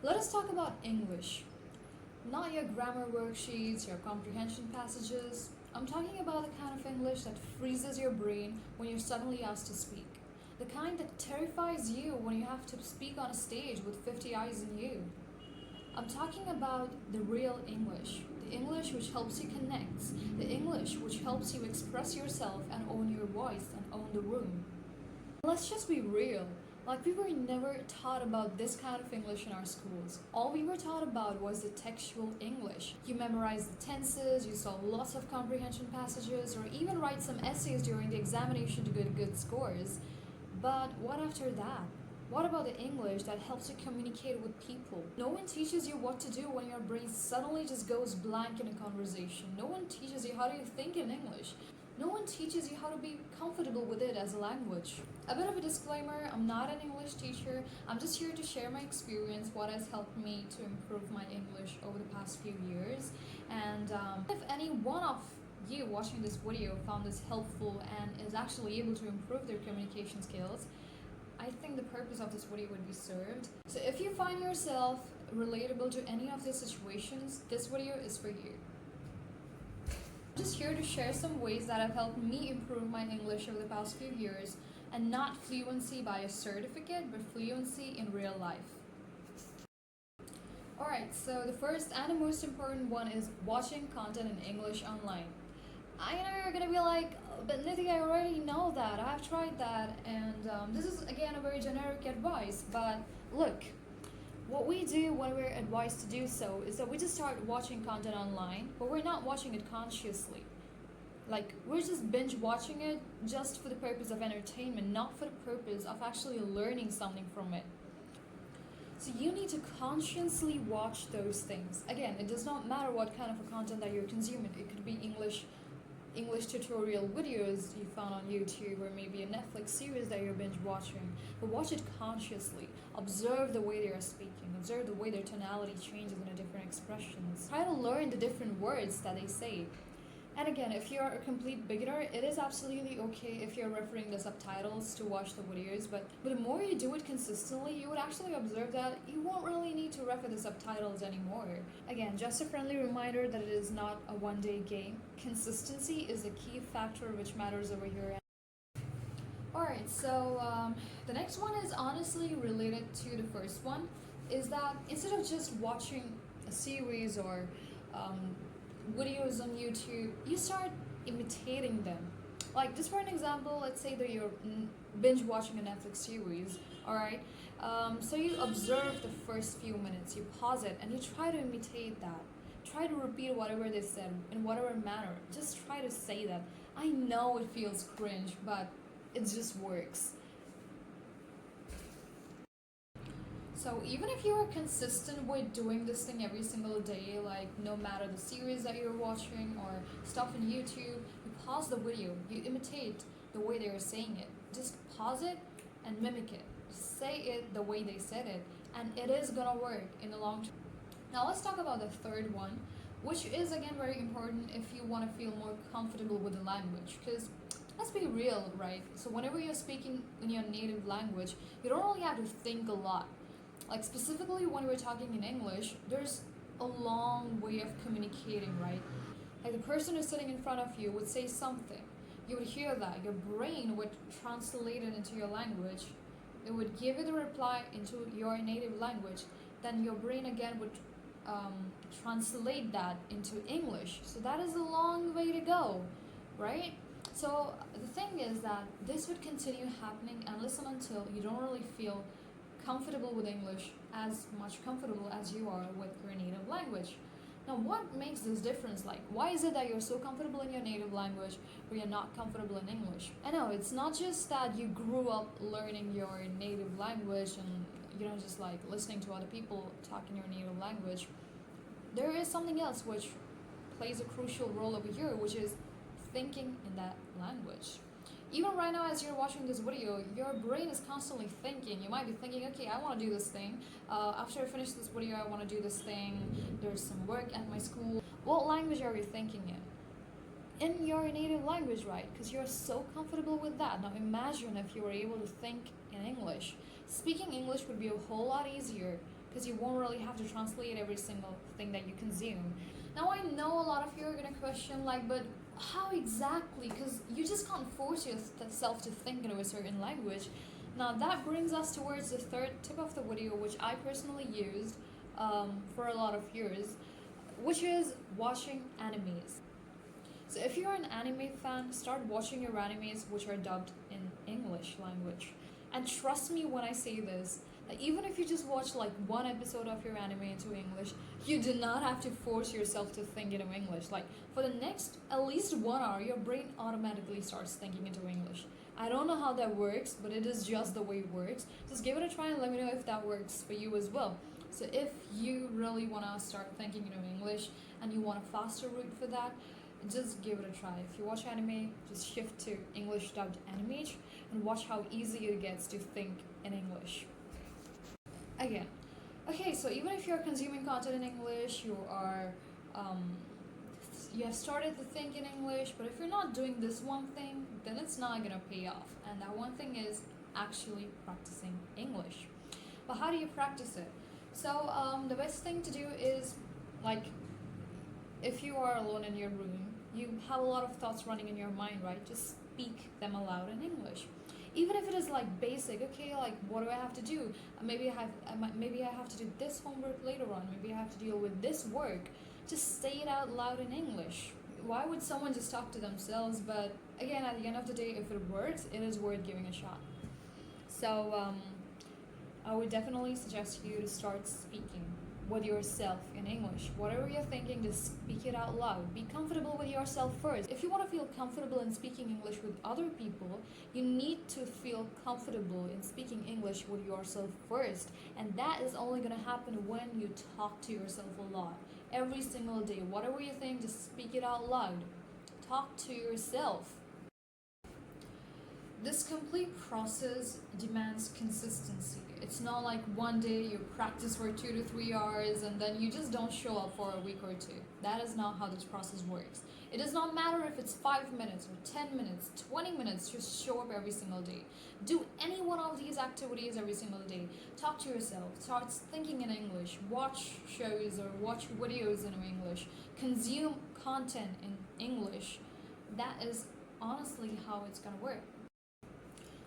Let us talk about English. Not your grammar worksheets, your comprehension passages. I'm talking about the kind of English that freezes your brain when you're suddenly asked to speak. The kind that terrifies you when you have to speak on a stage with 50 eyes on you. I'm talking about the real English. The English which helps you connect. The English which helps you express yourself and own your voice and own the room. Let's just be real. Like, we were never taught about this kind of English in our schools. All we were taught about was the textual English. You memorized the tenses, you saw lots of comprehension passages, or even write some essays during the examination to get good scores. But what after that? What about the English that helps you communicate with people? No one teaches you what to do when your brain suddenly just goes blank in a conversation. No one teaches you how to think in English. No one teaches you how to be comfortable with it as a language. A bit of a disclaimer, I'm not an English teacher. I'm just here to share my experience, what has helped me to improve my English over the past few years. And if any one of you watching this video found this helpful and is actually able to improve their communication skills, I think the purpose of this video would be served. So if you find yourself relatable to any of these situations, this video is for you. I'm just here to share some ways that have helped me improve my English over the past few years, and not fluency by a certificate, but fluency in real life. Alright, so the first and the most important one is watching content in English online. I know you're gonna be like, but Nidhi, I already know that, I've tried that, and this is again a very generic advice, but look, what we do when we're advised to do so is that we just start watching content online, but we're not watching it consciously. Like, we're just binge watching it just for the purpose of entertainment, not for the purpose of actually learning something from it. So you need to consciously watch those things. Again, it does not matter what kind of a content that you're consuming. It could be English tutorial videos you found on YouTube, or maybe a Netflix series that you're binge watching, but watch it consciously. Observe the way they are speaking, observe the way their tonality changes in the different expressions. Try to learn the different words that they say. And again, if you're a complete beginner, it is absolutely okay if you're referring the subtitles to watch the videos, but the more you do it consistently, you would actually observe that you won't really need to refer the subtitles anymore. Again, just a friendly reminder that it is not a one-day game. Consistency is a key factor which matters over here. Alright, so the next one is honestly related to the first one, is that instead of just watching a series or videos on YouTube, you start imitating them. Like, just for an example, let's say that you're binge watching a Netflix series, alright? So you observe the first few minutes, you pause it, and you try to imitate that. Try to repeat whatever they said in whatever manner. Just try to say that. I know it feels cringe, but it just works. So even if you are consistent with doing this thing every single day, like no matter the series that you're watching or stuff on YouTube, you pause the video, you imitate the way they're saying it. Just pause it and mimic it. Say it the way they said it, and it is gonna work in the long term. Now let's talk about the third one, which is again very important if you want to feel more comfortable with the language, because let's be real, right? So whenever you're speaking in your native language, you don't really have to think a lot. Like, specifically when we're talking in English, there's a long way of communicating, right? Like, the person who's sitting in front of you would say something. You would hear that. Your brain would translate it into your language. It would give you the reply into your native language. Then your brain again would translate that into English. So that is a long way to go, right? So the thing is that this would continue happening unless and until you don't really feel comfortable with English as much comfortable as you are with your native language. Now, what makes this difference? Like, why is it that you're so comfortable in your native language but you're not comfortable in English? I know it's not just that you grew up learning your native language and just like listening to other people talk in your native language. There is something else which plays a crucial role over here, which is thinking in that language. Even right now, as you're watching this video, your brain is constantly thinking. You might be thinking, okay, I want to do this thing. After I finish this video, I want to do this thing. There's some work at my school. What language are you thinking in? In your native language, right? Because you're so comfortable with that. Now imagine if you were able to think in English. Speaking English would be a whole lot easier because you won't really have to translate every single thing that you consume. Now I know a lot of you are gonna question like, but how exactly? Because you just can't force yourself to think in a certain language. Now that brings us towards the third tip of the video, which I personally used for a lot of years, which is watching animes. So if you're an anime fan, start watching your animes which are dubbed in English language. And trust me when I say this, that even if you just watch like one episode of your anime into English, you do not have to force yourself to think into English. Like for the next at least 1 hour, your brain automatically starts thinking into English. I don't know how that works, but it is just the way it works. Just give it a try and let me know if that works for you as well. So if you really want to start thinking into English and you want a faster route for that, just give it a try. If you watch anime, just shift to English dubbed anime and watch how easy it gets to think in English. Again, okay, so even if you're consuming content in English, you have started to think in English, but if you're not doing this one thing, then it's not gonna pay off. And that one thing is actually practicing English. But how do you practice it? So the best thing to do is, like, if you are alone in your room, you have a lot of thoughts running in your mind, right? Just speak them aloud in English. Even if it is like basic, okay, like what do I have to do? Maybe I have to do this homework later on. Maybe I have to deal with this work. Just say it out loud in English. Why would someone just talk to themselves? But again, at the end of the day, if it works, it is worth giving a shot. So I would definitely suggest you to start speaking with yourself in English. Whatever you're thinking, just speak it out loud. Be comfortable with yourself first. If you want to feel comfortable in speaking English with other people, you need to feel comfortable in speaking English with yourself first. And that is only going to happen when you talk to yourself a lot. Every single day, whatever you think, just speak it out loud. Talk to yourself. This complete process demands consistency. It's not like one day you practice for 2 to 3 hours and then you just don't show up for a week or two. That is not how this process works. It does not matter if it's 5 minutes or 10 minutes, 20 minutes, just show up every single day. Do any one of these activities every single day. Talk to yourself, start thinking in English, watch shows or watch videos in English, consume content in English. That is honestly how it's gonna work.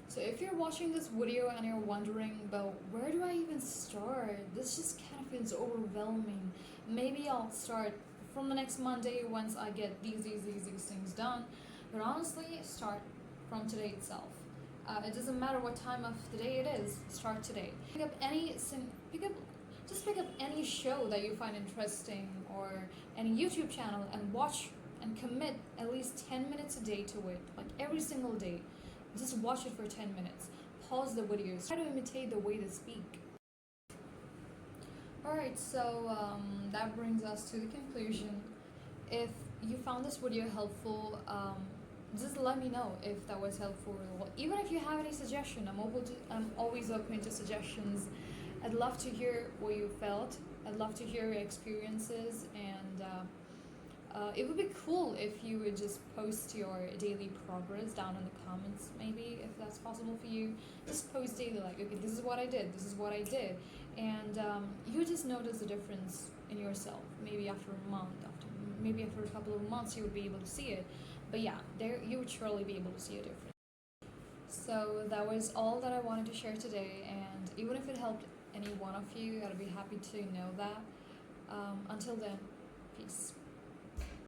So if you're watching this video and you're wondering, but where do I even start? This just kind of feels overwhelming. Maybe I'll start from the next Monday once I get these things done. But honestly, start from today itself. It doesn't matter what time of the day it is. Start today. Pick up any show that you find interesting or any YouTube channel and watch and commit at least 10 minutes a day to it, like every single day. Just watch it for 10 minutes. Pause the videos. Try to imitate the way they speak. Alright, so that brings us to the conclusion. If you found this video helpful, just let me know if that was helpful. Even if you have any suggestion, I'm always open to suggestions. I'd love to hear what you felt. I'd love to hear your experiences, and it would be cool if you would just post your daily progress down in the comments, maybe, if that's possible for you. Just post daily, like, okay, this is what I did, and you just notice the difference in yourself. Maybe after a month, maybe after a couple of months, you would be able to see it. But yeah, you would surely be able to see a difference. So that was all that I wanted to share today, and even if it helped any one of you, I'd be happy to know that. Until then, peace.